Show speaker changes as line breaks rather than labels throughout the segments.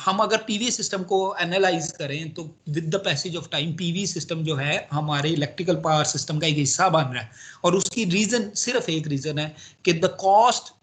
हम अगर PV system को एनालाइज करें तो with the passage of time PV system जो है हमारे इलेक्ट्रिकल पावर सिस्टम का एक हिस्सा बन रहा है, और उसकी रीजन सिर्फ एक रीजन है कि the cost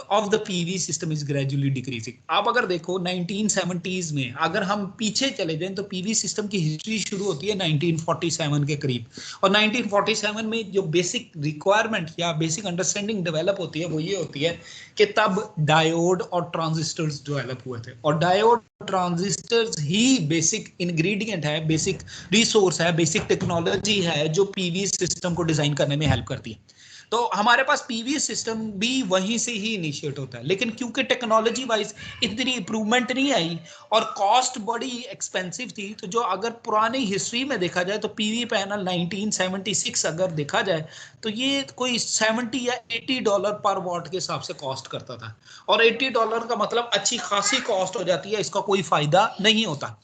of the PV system is gradually decreasing. आप अगर देखो 1970s में अगर हम पीछे चले जाएं तो पीवी सिस्टम की हिस्ट्री शुरू होती है 1947 के करीब, और 1947 में जो बेसिक रिक्वायरमेंट या बेसिक अंडरस्टैंडिंग डेवलप होती है वो ये होती है कि तब डायोड और ट्रांजिस्टर्स डेवलप हुए थे, और डायोड ट्रांजिस्टर्स ही बेसिक इंग्रेडिएंट है, बेसिक रिसोर्स है, बेसिक टेक्नोलॉजी है जो पीवी सिस्टम को डिजाइन करने में हेल्प करती है। तो हमारे पास पीवी सिस्टम भी वहीं से ही इनिशिएट होता है, लेकिन क्योंकि टेक्नोलॉजी वाइज इतनी इंप्रूवमेंट नहीं आई और कॉस्ट बड़ी एक्सपेंसिव थी, तो जो अगर पुरानी हिस्ट्री में देखा जाए तो पीवी पैनल 1976 अगर देखा जाए तो ये कोई 70 या $80 पर वॉट के हिसाब से कॉस्ट करता था, और $80 का मतलब अच्छी खासी कॉस्ट हो जाती है, इसका कोई फायदा नहीं होता।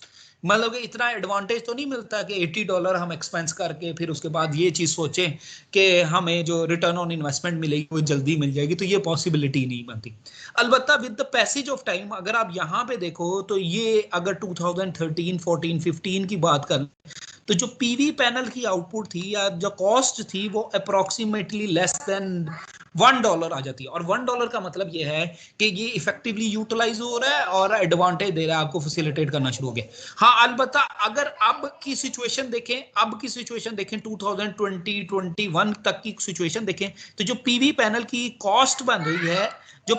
मतलब कि इतना एडवांटेज तो नहीं मिलता कि $80 हम एक्सपेंस करके फिर उसके बाद ये चीज सोचें कि हमें जो रिटर्न ऑन इन्वेस्टमेंट मिलेगी वो जल्दी मिल जाएगी, तो ये पॉसिबिलिटी नहीं बनती। अलबत्ता with the passage of time अगर आप यहाँ पे देखो तो ये अगर 2013, 14, 15 की बात करें तो जो पीवी पैनल की आउटपुट थी या जो कॉस्ट थी वो अप्रोक्सीमेटली लेस देन $1 आ जाती है, और $1 का मतलब ये है कि ये इफेक्टिवली यूटिलाइज हो रहा है और एडवांटेज दे रहा है, आपको फैसिलिटेट करना शुरू हो गया। हाँ अलबत्ता अगर अब की सिचुएशन देखें 2020-21 तक की सिचुएशन देखें तो जो पीवी पैनल की कॉस्ट बन रही है, जो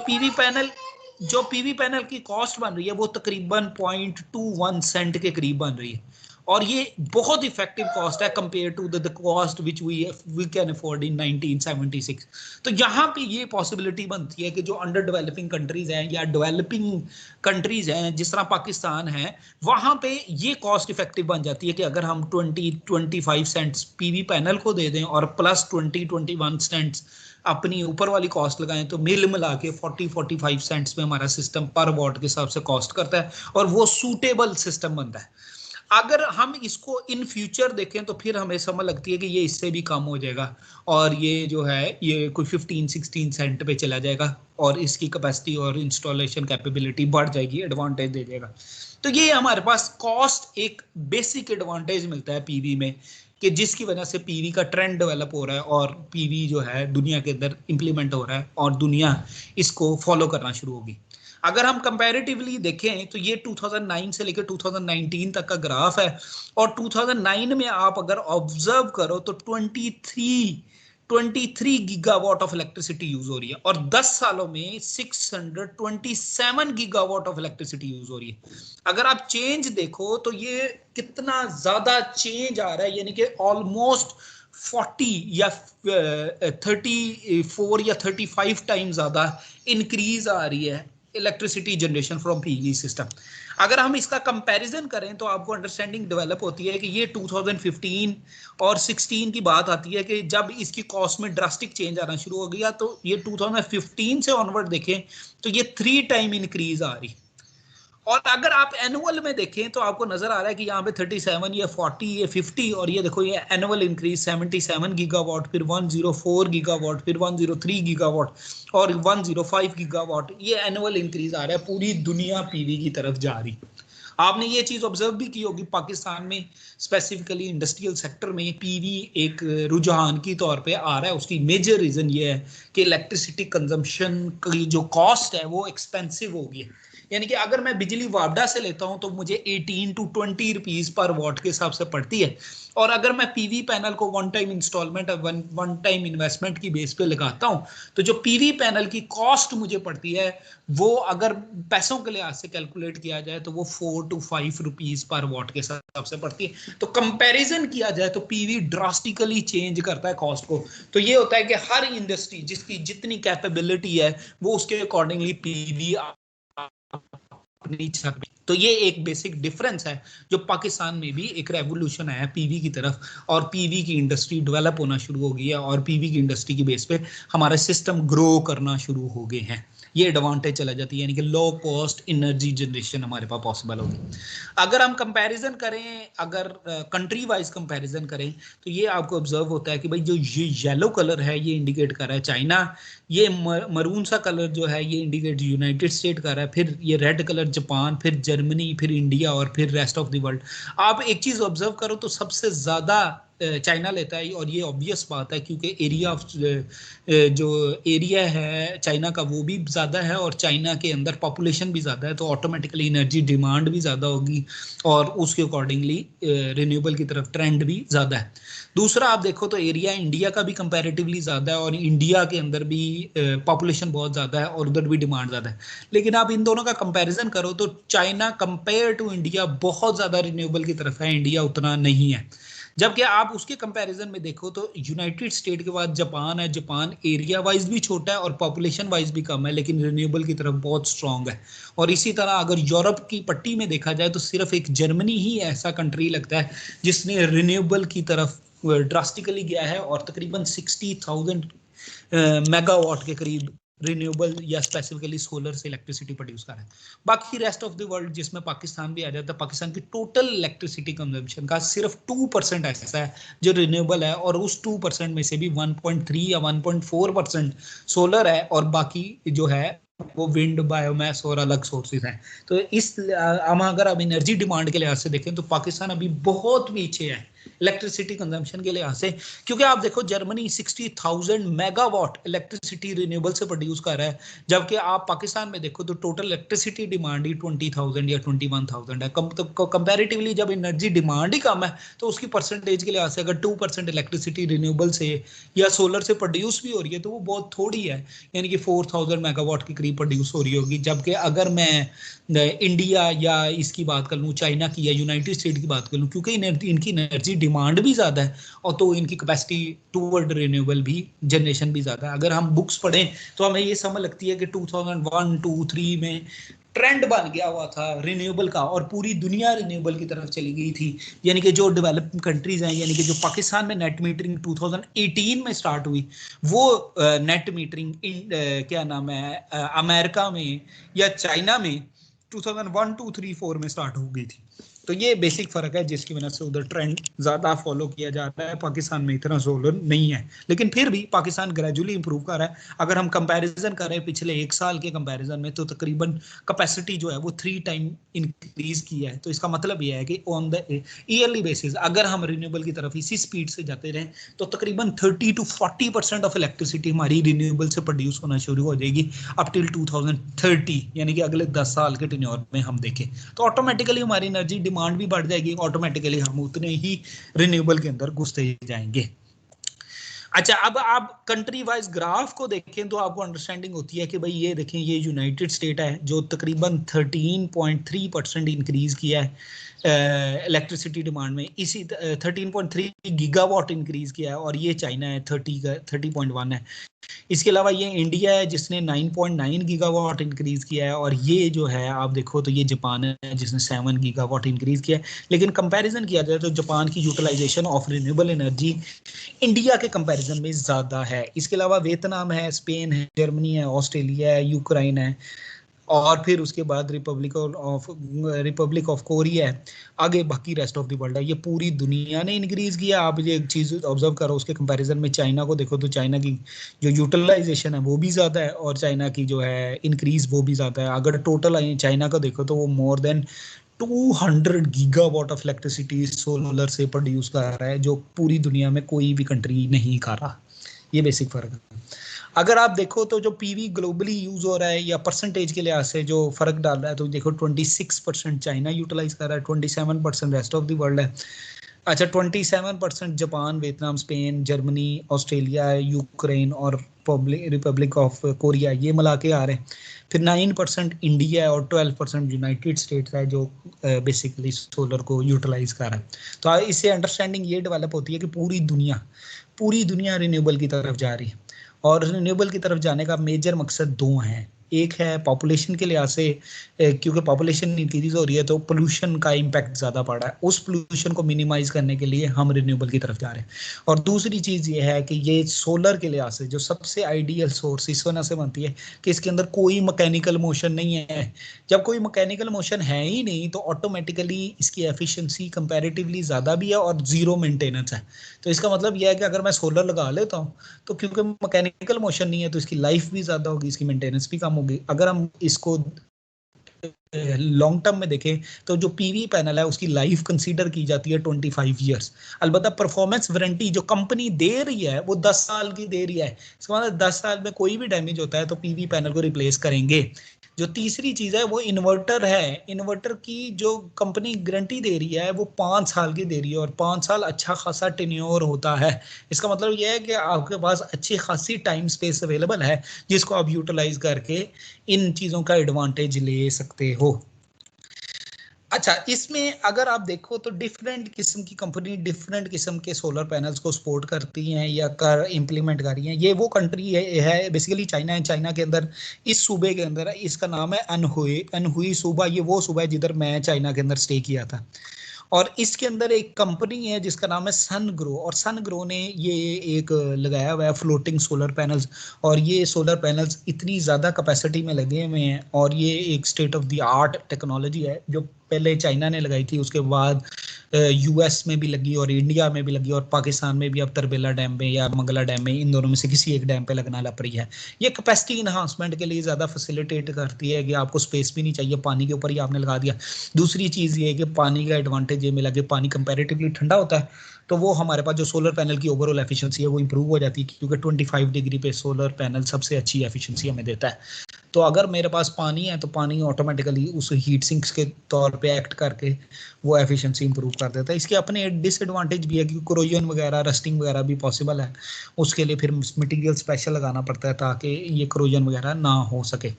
पीवी पैनल की कॉस्ट बन रही है वो तकरीबन 0.21 सेंट के करीब बन रही है, और ये बहुत इफेक्टिव कॉस्ट है compare to the cost which we can afford in 1976। तो यहाँ पे ये पॉसिबिलिटी बनती है कि जो अंडर डेवलपिंग कंट्रीज हैं या डेवलपिंग कंट्रीज हैं जिस तरह पाकिस्तान है, वहाँ पे ये कॉस्ट इफेक्टिव बन जाती है कि अगर हम 20-25 सेंट्स पीवी पैनल को दे दें और प्लस 20-21 सेंट्स अपनी ऊपर वाली कॉस्ट लगाएं तो मिल मिला के 40-45 सेंट्स में हमारा सिस्टम पर वॉट के हिसाब से कॉस्ट करता है, और वो सूटेबल सिस्टम बनता है। अगर हम इसको इन फ्यूचर देखें तो फिर हमें समझ लगती है कि ये इससे भी कम हो जाएगा, और ये जो है ये कोई 15-16 सेंट पे चला जाएगा, और इसकी कैपेसिटी और इंस्टॉलेशन कैपेबिलिटी बढ़ जाएगी, एडवांटेज दे जाएगा। तो ये हमारे पास कॉस्ट एक बेसिक एडवांटेज मिलता है पीवी में, कि जिसकी वजह से पीवी का ट्रेंड डेवलप हो रहा है और पीवी जो है दुनिया के अंदर इंप्लीमेंट हो रहा है और दुनिया इसको फॉलो करना शुरू होगी। अगर हम कंपैरेटिवली देखें तो ये 2009 से लेकर 2019 तक का ग्राफ है, और 2009 में आप अगर ऑब्जर्व करो तो 23 गीगावाट ऑफ इलेक्ट्रिसिटी यूज हो रही है, और 10 सालों में 627 गीगावाट ऑफ इलेक्ट्रिसिटी यूज हो रही है। अगर आप चेंज देखो तो ये कितना ज्यादा चेंज आ रहा है, यानी कि ऑलमोस्ट 40 या 34 या 35 टाइम ज्यादा इंक्रीज आ रही है electricity generation from PV system. अगर हम इसका कंपैरिजन करें तो आपको अंडरस्टैंडिंग डेवलप होती है कि ये 2015 और 16 की बात आती है कि जब इसकी कॉस्ट में ड्रास्टिक चेंज आना शुरू हो गया, तो ये 2015 से ऑनवर्ड देखें तो ये 3 टाइम इंक्रीज आ रही। और अगर आप एनुअल में देखें तो आपको नजर आ रहा है कि यहाँ पे 37, ये 40, ये 50, और ये देखो ये एनुअल इंक्रीज 77 गीगावाट, फिर 104 गीगावाट, फिर 103 गीगावाट और 105 गीगावाट, ये एनुअल इंक्रीज आ रहा है। पूरी दुनिया पीवी की तरफ जा रही। आपने ये चीज ऑब्जर्व भी की होगी, पाकिस्तान में स्पेसिफिकली इंडस्ट्रियल सेक्टर में पीवी एक रुझान की तौर पे आ रहा है। उसकी मेजर रीजन ये है कि इलेक्ट्रिसिटी कंजम्पशन की जो कॉस्ट है वो एक्सपेंसिव हो गई है। यानी कि अगर मैं बिजली वापडा से लेता हूं तो मुझे 18 to 20 रुपीज पर वॉट के हिसाब से पड़ती है, और अगर मैं पीवी पैनल को one time installment one time investment की बेस पे लगाता हूं तो जो पीवी पैनल की कॉस्ट मुझे पड़ती है वो अगर पैसों के लिहाज से कैलकुलेट किया जाए तो वो 4 to 5 रुपीज पर वॉट के हिसाब से पड़ती है। तो कंपैरिजन किया जाए तो पीवी ड्रास्टिकली चेंज करता है कॉस्ट को। तो ये होता है कि हर इंडस्ट्री जिसकी जितनी कैपेबिलिटी है वो उसके अकॉर्डिंगली पीवी अपनी छत में। तो ये एक बेसिक डिफरेंस है जो पाकिस्तान में भी एक रेवोल्यूशन आया पीवी की तरफ, और पीवी की इंडस्ट्री डेवलप होना शुरू हो गई है, और पीवी की इंडस्ट्री की बेस पे हमारे सिस्टम ग्रो करना शुरू हो गए हैं। ये एडवांटेज चला जाती है, यानी कि लो कॉस्ट एनर्जी जनरेशन हमारे पास पॉसिबल होगी। अगर हम कंपैरिजन करें, अगर कंट्री वाइज कंपैरिजन करें तो ये आपको ऑब्जर्व होता है कि भाई जो ये येलो कलर है ये इंडिकेट कर रहा है चाइना, ये मरून सा कलर जो है ये इंडिकेट यूनाइटेड स्टेट कर रहा है, फिर ये रेड कलर जापान, फिर जर्मनी, फिर इंडिया और फिर रेस्ट ऑफ द वर्ल्ड। आप एक चीज ऑब्जर्व करो तो सबसे ज्यादा चाइना लेता है, और ये ऑब्वियस बात है क्योंकि एरिया ऑफ जो एरिया है चाइना का वो भी ज़्यादा है, और चाइना के अंदर पॉपुलेशन भी ज़्यादा है, तो ऑटोमेटिकली एनर्जी डिमांड भी ज़्यादा होगी और उसके अकॉर्डिंगली रिन्यूएबल की तरफ ट्रेंड भी ज़्यादा है। दूसरा आप देखो तो एरिया इंडिया का भी कंपैरेटिवली ज़्यादा है, और इंडिया के अंदर भी पॉपुलेशन बहुत ज़्यादा है और उधर भी डिमांड ज़्यादा है। लेकिन आप इन दोनों का कंपैरिजन करो तो चाइना कंपेयर टू इंडिया बहुत ज़्यादा रिन्यूएबल की तरफ है, इंडिया उतना नहीं है। जबकि आप उसके कंपैरिजन में देखो तो यूनाइटेड स्टेट के बाद जापान है, जापान एरिया वाइज भी छोटा है और पॉपुलेशन वाइज भी कम है, लेकिन रिन्यूएबल की तरफ बहुत स्ट्रांग है। और इसी तरह अगर यूरोप की पट्टी में देखा जाए तो सिर्फ एक जर्मनी ही ऐसा कंट्री लगता है जिसने रिन्यूएबल की तरफ ड्रास्टिकली गया है, और तकरीबन 60,000 मेगावाट के करीब रिन्यूएबल या स्पेसिफिकली सोलर से इलेक्ट्रिसिटी प्रोड्यूस कर रहा है। बाकी रेस्ट ऑफ द वर्ल्ड जिसमें पाकिस्तान भी आ जाता है, पाकिस्तान की टोटल इलेक्ट्रिसिटी कंजम्पशन का सिर्फ 2% ऐसा है जो रिन्यूएबल है, और उस 2% में से भी 1.3 या 1.4% सोलर है, और बाकी जो है वो विंड, बायोमास और अलग सोर्सेज हैं। तो इस हम अगर अब एनर्जी डिमांड के लिहाज से देखें तो पाकिस्तान अभी बहुत पीछे है इलेक्ट्रिसिटी कंजम्पशन के लिहाज से, क्योंकि आप देखो जर्मनी 60,000 मेगावाट इलेक्ट्रिसिटी रिन्यूएबल से प्रोड्यूस कर रहा है, जबकि आप पाकिस्तान में देखो तो टोटल इलेक्ट्रिसिटी डिमांड ही 20,000 या 21,000 है। कंपैरेटिवली जब एनर्जी डिमांड ही कम है तो उसकी परसेंटेज के लिहाज से अगर 2% इलेक्ट्रिसिटी रिन्यूएबल से या सोलर से प्रोड्यूस भी हो रही है तो वो बहुत थोड़ी है, यानी कि 4,000 मेगावाट के करीब प्रोड्यूस हो रही होगी। जबकि अगर मैं इंडिया या इसकी बात कर लूँ, चाइना की या यूनाइटेड स्टेट की बात कर लूँ, क्योंकि इनकी एनर्जी डिमांड भी ज़्यादा है और तो इनकी कैपेसिटी टूवर्ड रिन्यूएबल भी जनरेशन भी ज़्यादा है। अगर हम बुक्स पढ़ें तो हमें ये समझ लगती है कि 2001, 2, 3 में ट्रेंड बन गया हुआ था रिन्यूएबल का, और पूरी दुनिया रिन्यूएबल की तरफ चली गई थी। यानी कि जो डेवलप कंट्रीज हैं, यानी कि जो पाकिस्तान में नेट मीटरिंग 2018 में स्टार्ट हुई, वो नेट मीटरिंग क्या नाम है अमेरिका में या चाइना में 2001, 2, 3, 4 में स्टार्ट हो गई थी। तो ये बेसिक फर्क है जिसकी वजह से उधर ट्रेंड ज्यादा फॉलो किया जाता है, पाकिस्तान में इतना सोलर नहीं है। लेकिन फिर भी पाकिस्तान ग्रेजुअली इंप्रूव कर रहा है। अगर हम कंपैरिजन करें पिछले 1 साल के कंपैरिजन में तो तकरीबन कैपेसिटी जो है वो 3 टाइम इंक्रीज की है। तो इसका मतलब ये है कि ऑन द ईयरली बेसिस अगर हम रिन्यूएबल की तरफ इसी स्पीड से जाते रहें तो तकरीबन 30 to 40% ऑफ इलेक्ट्रिसिटी हमारी रिन्यूएबल से प्रोड्यूस होना शुरू हो जाएगी अप टिल 2030, यानी कि अगले 10 साल के टेन्योर में हम देखें तो ऑटोमेटिकली हमारी एनर्जी डिमांड भी बढ़ जाएगी, ऑटोमेटिकली हम उतने ही रिन्यूएबल के अंदर घुसते जाएंगे। अच्छा, अब आप कंट्री वाइज ग्राफ को देखें तो आपको अंडरस्टैंडिंग होती है कि भाई ये देखें, ये यूनाइटेड स्टेट है जो तकरीबन 13.3% इंक्रीज किया है इलेक्ट्रिसिटी डिमांड में, इसी 13.3 गीगावाट इंक्रीज किया है, और ये चाइना है 30.1 है। इसके अलावा ये इंडिया है जिसने 9.9 गीगावाट इंक्रीज किया है, और ये जो है आप देखो तो ये जापान है जिसने 7 गीगावाट इंक्रीज किया है। लेकिन कंपैरिजन किया जाए तो जापान की utilization of renewable energy India के कंपैरिजन में ज़्यादा है। इसके अलावा वियतनाम है, स्पेन है, जर्मनी है, ऑस्ट्रेलिया है, यूक्रेन है, और फिर उसके बाद रिपब्लिक ऑफ कोरिया है, आगे बाकी रेस्ट ऑफ द वर्ल्ड है। ये पूरी दुनिया ने इंक्रीज किया। आप ये एक चीज़ ऑब्जर्व करो, उसके कंपैरिजन में चाइना को देखो तो चाइना की जो यूटिलाइजेशन है वो भी ज़्यादा है, और चाइना की जो है इंक्रीज वो भी ज़्यादा है। अगर टोटल चाइना को देखो तो वो more than 200 gigawatt of electricity solar से प्रोड्यूस कर रहा है, जो पूरी दुनिया में कोई भी कंट्री नहीं कर रहा। ये बेसिक फर्क है। अगर आप देखो तो जो पीवी ग्लोबली यूज हो रहा है या परसेंटेज के लिहाज से जो फर्क डाल रहा है तो देखो 26% चाइना यूटिलाइज कर रहा है, 27% रेस्ट ऑफ द वर्ल्ड है। अच्छा, 27% Japan, Vietnam, Spain, Germany, Australia, Ukraine और रिपब्लिक ऑफ कोरिया ये मिला के आ रहे हैं। फिर 9% इंडिया है और 12% यूनाइटेड स्टेट्स है जो बेसिकली सोलर को यूटिलाइज कर रहा है। तो इससे अंडरस्टैंडिंग ये डेवलप होती है कि पूरी दुनिया रिन्यूएबल की तरफ जा रही है, और रिन्यूएबल की तरफ जाने का मेजर मकसद 2 हैं। एक है पॉपुलेशन के लिहाज से, क्योंकि पॉपुलेशन इंक्रीज हो रही है तो पोल्यूशन का इम्पैक्ट ज़्यादा पड़ रहा है, उस पोल्यूशन को मिनिमाइज करने के लिए हम रिन्यूएबल की तरफ जा रहे हैं। और दूसरी चीज़ ये है कि ये सोलर के लिहाज से जो सबसे आइडियल सोर्स इस वजह से बनती है कि इसके अंदर कोई मैकेनिकल मोशन नहीं है। जब कोई मैकेनिकल मोशन है ही नहीं तो ऑटोमेटिकली इसकी एफिशिएंसी कंपैरेटिवली ज़्यादा भी है और ज़ीरो मेंटेनेंस है। तो इसका मतलब यह है कि अगर मैं सोलर लगा लेता हूँ तो क्योंकि मैकेनिकल मोशन नहीं है तो इसकी लाइफ भी ज़्यादा होगी, इसकी मेंटेनेंस भी कम होगी। अगर हम इसको लॉन्ग टर्म में देखें तो जो पीवी पैनल है उसकी लाइफ कंसीडर की जाती है 25 ईयर्स। अलबत्ता परफॉर्मेंस वारंटी जो कंपनी दे रही है वो 10 साल की दे रही है। इसका मतलब 10 साल में कोई भी डैमेज होता है तो पीवी पैनल को रिप्लेस करेंगे। जो तीसरी चीज है वो इन्वर्टर है। इन्वर्टर की जो कंपनी गारंटी दे रही है वो 5 साल की दे रही है, और 5 साल अच्छा खासा टेन्योर होता है। इसका मतलब यह है कि आपके पास अच्छी खासी टाइम स्पेस अवेलेबल है जिसको आप यूटिलाइज करके इन चीजों का एडवांटेज ले सकते हो। अच्छा, इसमें अगर आप देखो तो डिफरेंट किस्म की कंपनी डिफरेंट किस्म के सोलर पैनल्स को सपोर्ट करती हैं या कर इम्प्लीमेंट कर रही हैं। ये वो कंट्री है बेसिकली चाइना है। चाइना के अंदर इस सूबे के अंदर इसका नाम है अनहुई। अनहुई सूबा, ये वो सूबा है जिधर मैं चाइना के अंदर स्टे किया था। और इसके अंदर एक कंपनी है जिसका नाम है सन ग्रो, और सन ग्रो ने ये एक लगाया हुआ है फ्लोटिंग सोलर पैनल्स। और ये सोलर पैनल्स इतनी ज़्यादा कैपेसिटी में लगे हुए हैं, और ये एक state of the art technology है जो पहले चाइना ने लगाई थी, उसके बाद यूएस में भी लगी और इंडिया में भी लगी, और पाकिस्तान में भी अब तरबेला डैम में या मंगला डैम में, इन दोनों में से किसी एक डैम पे लगना लग रही है। ये कैपेसिटी इन्हांसमेंट के लिए ज़्यादा फैसिलिटेट करती है कि आपको स्पेस भी नहीं चाहिए, पानी के ऊपर ही आपने लगा दिया। दूसरी चीज़ ये है कि पानी का एडवांटेज ये मिला कि पानी कंपैरेटिवली ठंडा होता है, तो वो हमारे पास जो सोलर पैनल की ओवरऑल एफिशिएंसी है वो इंप्रूव हो जाती है, क्योंकि 25 डिग्री पे सोलर पैनल सबसे अच्छी एफिशिएंसी हमें देता है। तो अगर मेरे पास पानी है तो पानी ऑटोमेटिकली उस हीट सिंक्स के तौर पे एक्ट करके वो एफिशिएंसी इंप्रूव कर देता है। इसके अपने डिसएडवांटेज भी है कि कोरोजन वगैरह, रस्टिंग वगैरह भी पॉसिबल है। उसके लिए फिर मटेरियल स्पेशल लगाना पड़ता है ताकि ये कोरोजन वगैरह ना हो सके।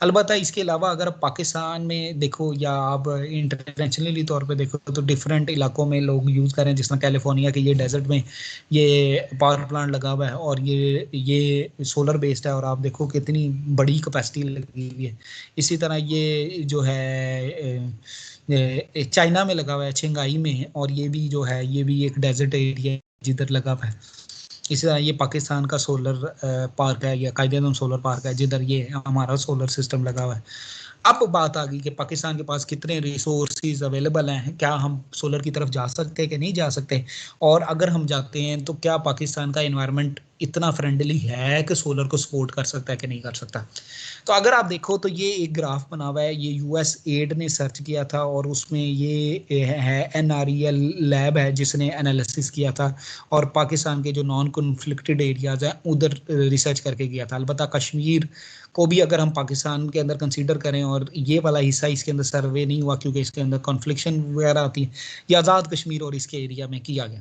अलबत्ता इसके अलावा अगर पाकिस्तान में देखो या आप इंटरनेशनली तौर पे देखो तो डिफरेंट इलाकों में लोग यूज़ कर रहे हैं, जिस तरह कैलिफोर्निया के ये डेजर्ट में ये पावर प्लांट लगा हुआ है और ये सोलर बेस्ड है, और आप देखो कितनी बड़ी कैपेसिटी लगी हुई है। इसी तरह ये जो है चाइना में लगा हुआ है, छिंगाई में, और ये भी जो है ये भी एक डेजर्ट एरिया जिधर लगा हुआ है। इसी तरह ये पाकिस्तान का सोलर पार्क है या कायदेआनुसार सोलर पार्क है जिधर ये हमारा सोलर सिस्टम लगा हुआ है। अब बात आ गई कि पाकिस्तान के पास कितने रिसोर्सेज अवेलेबल हैं, क्या हम सोलर की तरफ जा सकते हैं कि नहीं जा सकते, और अगर हम जाते हैं तो क्या पाकिस्तान का एनवायरनमेंट इतना फ्रेंडली है कि सोलर को सपोर्ट कर सकता है कि नहीं कर सकता। तो अगर आप देखो तो ये एक ग्राफ बना हुआ है, ये यूएस एड ने सर्च किया था, और उसमें ये है एनआरईएल लैब है जिसने एनालिसिस किया था, और पाकिस्तान के जो नॉन कॉन्फ्लिक्टेड एरियाज हैं उधर रिसर्च करके किया था। अलबत्ता कश्मीर को भी अगर हम पाकिस्तान के अंदर कंसीडर करें, और ये वाला हिस्सा इसके अंदर सर्वे नहीं हुआ क्योंकि इसके अंदर कॉन्फ्लिक्शन वगैरह आती है, ये आज़ाद कश्मीर और इसके एरिया में किया गया।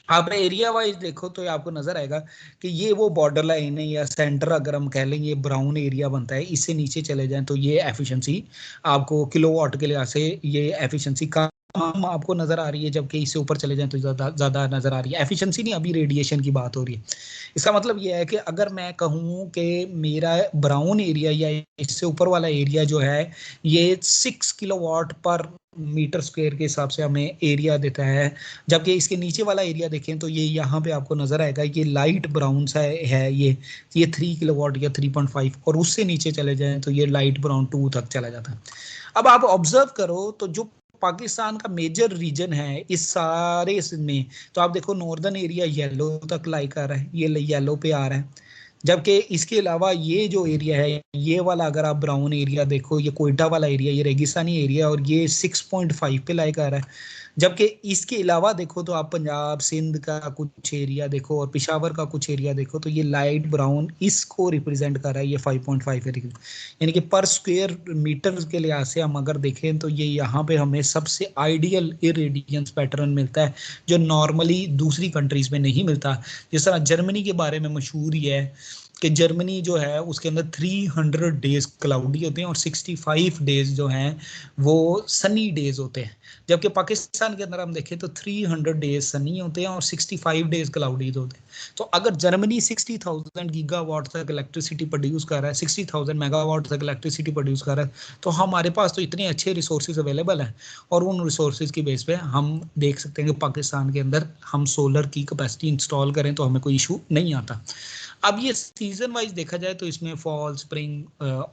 आप एरिया वाइज देखो तो आपको नजर आएगा कि ये वो बॉर्डर लाइन है या सेंटर अगर हम कह लें, ये ब्राउन एरिया बनता है। इससे नीचे चले जाएं तो ये एफिशिएंसी आपको किलोवाट के लिहाज से ये एफिशिएंसी कम आपको नजर आ रही है, जबकि इससे ऊपर चले जाएं तो ज़्यादा नजर आ रही है। एफिशिएंसी नहीं, अभी रेडिएशन की बात हो रही है। इसका मतलब ये है कि अगर मैं कहूँ कि मेरा ब्राउन एरिया या इससे ऊपर वाला एरिया जो है ये 6 किलोवाट पर मीटर स्क्वायर के हिसाब से हमें एरिया देता है, जबकि इसके नीचे वाला एरिया देखें तो ये यहाँ पे आपको नजर आएगा ये लाइट ब्राउन सा है, ये 3 किलोवाट या 3.5, और उससे नीचे चले जाएं तो ये लाइट ब्राउन 2 तक चला जाता है। अब आप ऑब्जर्व करो तो जो पाकिस्तान का मेजर रीजन है इस सारे में, तो आप देखो नॉर्दर्न एरिया येलो तक लाई कर रहा है, ये येलो पे आ रहा है, जबकि इसके अलावा ये जो एरिया है ये वाला अगर आप ब्राउन एरिया देखो, ये कोयटा वाला एरिया, ये रेगिस्तानी एरिया, और ये 6.5 पे लाइक आ रहा है। जबकि इसके अलावा देखो तो आप पंजाब सिंध का कुछ एरिया देखो और पेशावर का कुछ एरिया देखो तो ये लाइट ब्राउन इसको रिप्रेजेंट कर रहा है, ये 5.5 एरिया। यानी कि पर स्क्वायर मीटर के लिहाज से हम अगर देखें तो ये यहाँ पे हमें सबसे आइडियल इरेडियंस पैटर्न मिलता है जो नॉर्मली दूसरी कंट्रीज में नहीं मिलता। जिस तरह जर्मनी के बारे में मशहूर ही है कि जर्मनी जो है उसके अंदर 300 डेज क्लाउडी होते हैं और 65 डेज जो हैं वो सनी डेज होते हैं, जबकि पाकिस्तान के अंदर हम देखें तो 300 डेज सनी होते हैं और 65 डेज क्लाउडी होते हैं। तो अगर जर्मनी 60,000 गीगावाट तक इलेक्ट्रिसिटी प्रोड्यूस कर रहा है, 60,000 मेगावाट तक इलेक्ट्रिसिटी प्रोड्यूस कर रहा है, तो हमारे पास तो इतने अच्छे रिसोर्सेज अवेलेबल हैं, और उन रिसोर्सेज की बेस पे हम देख सकते हैं कि पाकिस्तान के अंदर हम सोलर की कैपेसिटी इंस्टॉल करें तो हमें कोई इशू नहीं आता। अब ये सीजन वाइज देखा जाए तो इसमें फॉल, स्प्रिंग,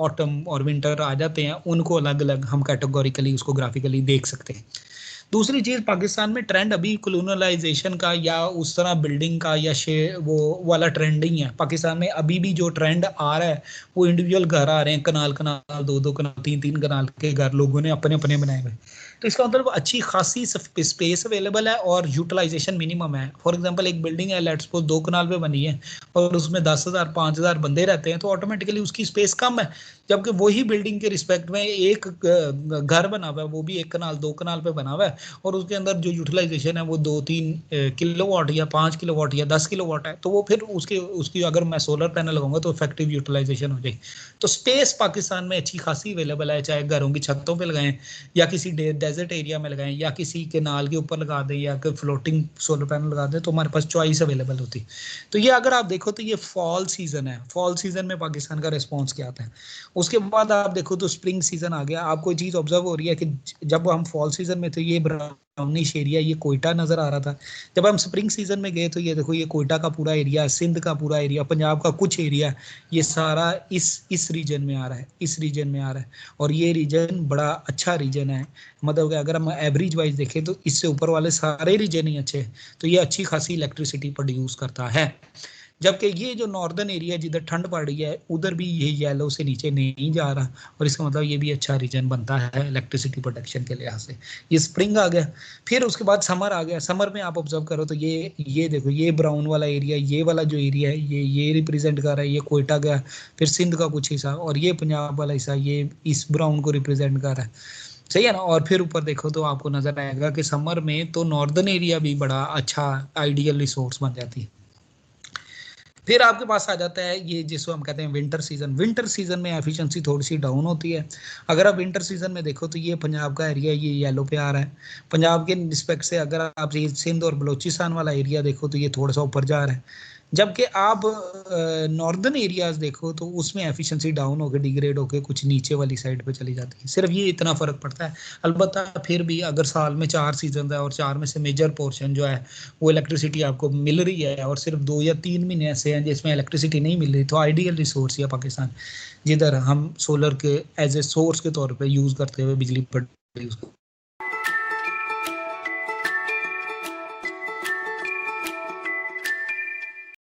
ऑटम और विंटर आ जाते हैं, उनको अलग अलग हम कैटेगोरिकली उसको ग्राफिकली देख सकते हैं। दूसरी चीज, पाकिस्तान में ट्रेंड अभी कॉलोनियलाइजेशन का या उस तरह बिल्डिंग का या वो वाला ट्रेंड नहीं है। पाकिस्तान में अभी भी जो ट्रेंड आ रहा है वो इंडिविजुअल घर आ रहे हैं, कनाल कनाल, दो दो कनाल, तीन तीन कनाल के घर लोगों ने अपने अपने बनाए हुए। तो इसका मतलब अच्छी खासी स्पेस अवेलेबल है और यूटिलाइजेशन मिनिमम है। फॉर एग्जांपल एक बिल्डिंग है, लेट्स सपोज 2 कनाल पे बनी है और उसमें 10,000 5,000 बंदे रहते हैं, तो ऑटोमेटिकली उसकी स्पेस कम है। जबकि वही बिल्डिंग के रिस्पेक्ट में एक घर बना हुआ है, वो भी 1 कनाल 2 कनाल पे बना हुआ है, और उसके अंदर जो यूटिलाइजेशन है वो 2-3 किलोवाट या 5 किलोवाट या 10 किलोवाट है, तो वो फिर उसकी अगर मैं सोलर पैनल लगाऊंगा तो इफेक्टिव यूटिलाइजेशन हो जाएगी। तो स्पेस पाकिस्तान में अच्छी खासी अवेलेबल है, चाहे घरों की छतों पे लगाएं या किसी डेजर्ट एरिया में लगाएं या किसी केनाल के ऊपर लगा दें या कोई फ्लोटिंग सोलर पैनल लगा दें, तो हमारे पास चॉइस अवेलेबल होती। तो ये अगर आप देखो तो ये फॉल सीजन है। फॉल सीजन में पाकिस्तान का रिस्पॉन्स क्या आता है। उसके बाद आप देखो तो स्प्रिंग सीजन आ गया। आपको चीज ऑब्जर्व हो रही है कि जब हम फॉल सीजन में थे ये ब्राउनिश एरिया, ये कोयटा नजर आ रहा था। जब हम स्प्रिंग सीजन में गए तो ये देखो, ये कोयटा का पूरा एरिया, सिंध का पूरा एरिया, पंजाब का कुछ एरिया, ये सारा इस रीजन में आ रहा है, इस रीजन में आ रहा है। और ये रीजन बड़ा अच्छा रीजन है, मतलब अगर हम एवरेज वाइज देखें तो इससे ऊपर वाले सारे रीजन ही अच्छे हैं। तो ये अच्छी खासी इलेक्ट्रिसिटी प्रोड्यूस करता है। जबकि ये जो नॉर्दर्न एरिया जिधर ठंड पड़ रही है उधर भी ये येलो से नीचे नहीं जा रहा, और इसका मतलब ये भी अच्छा रीजन बनता है इलेक्ट्रिसिटी प्रोडक्शन के लिहाज से। ये स्प्रिंग आ गया, फिर उसके बाद समर आ गया। समर में आप ऑब्जर्व करो तो ये देखो, ये ब्राउन वाला एरिया, ये वाला जो एरिया है ये रिप्रेजेंट कर रहा है, ये कोयटा गया, फिर सिंध का कुछ हिस्सा, और ये पंजाब वाला हिस्सा ये इस ब्राउन को रिप्रेजेंट कर रहा है। सही है ना। और फिर ऊपर देखो तो आपको नजर आएगा कि समर में तो नॉर्दर्न एरिया भी बड़ा अच्छा आइडियल रिसोर्स बन जाती है। फिर आपके पास आ जाता है ये जिसको हम कहते हैं विंटर सीजन। विंटर सीजन में एफिशिएंसी थोड़ी सी डाउन होती है। अगर आप विंटर सीजन में देखो तो ये पंजाब का एरिया ये येलो पे आ रहा है। पंजाब के रिस्पेक्ट से अगर आप ये सिंध और बलोचिस्तान वाला एरिया देखो तो ये थोड़ा सा ऊपर जा रहा है। जबकि आप नॉर्दर्न एरियाज देखो तो उसमें एफिशिएंसी डाउन होकर डिग्रेड होकर कुछ नीचे वाली साइड पे चली जाती है। सिर्फ ये इतना फर्क पड़ता है। अलबत्ता फिर भी अगर साल में 4 सीजन है और 4 में से मेजर पोर्शन जो है वो इलेक्ट्रिसिटी आपको मिल रही है, और सिर्फ 2 या 3 महीने ऐसे हैं जिसमें इलेक्ट्रिसिटी नहीं मिल रही, तो आइडियल रिसोर्स है पाकिस्तान, जिधर हम सोलर के एज ए सोर्स के तौर पर यूज करते हुए बिजली प्रोड्यूस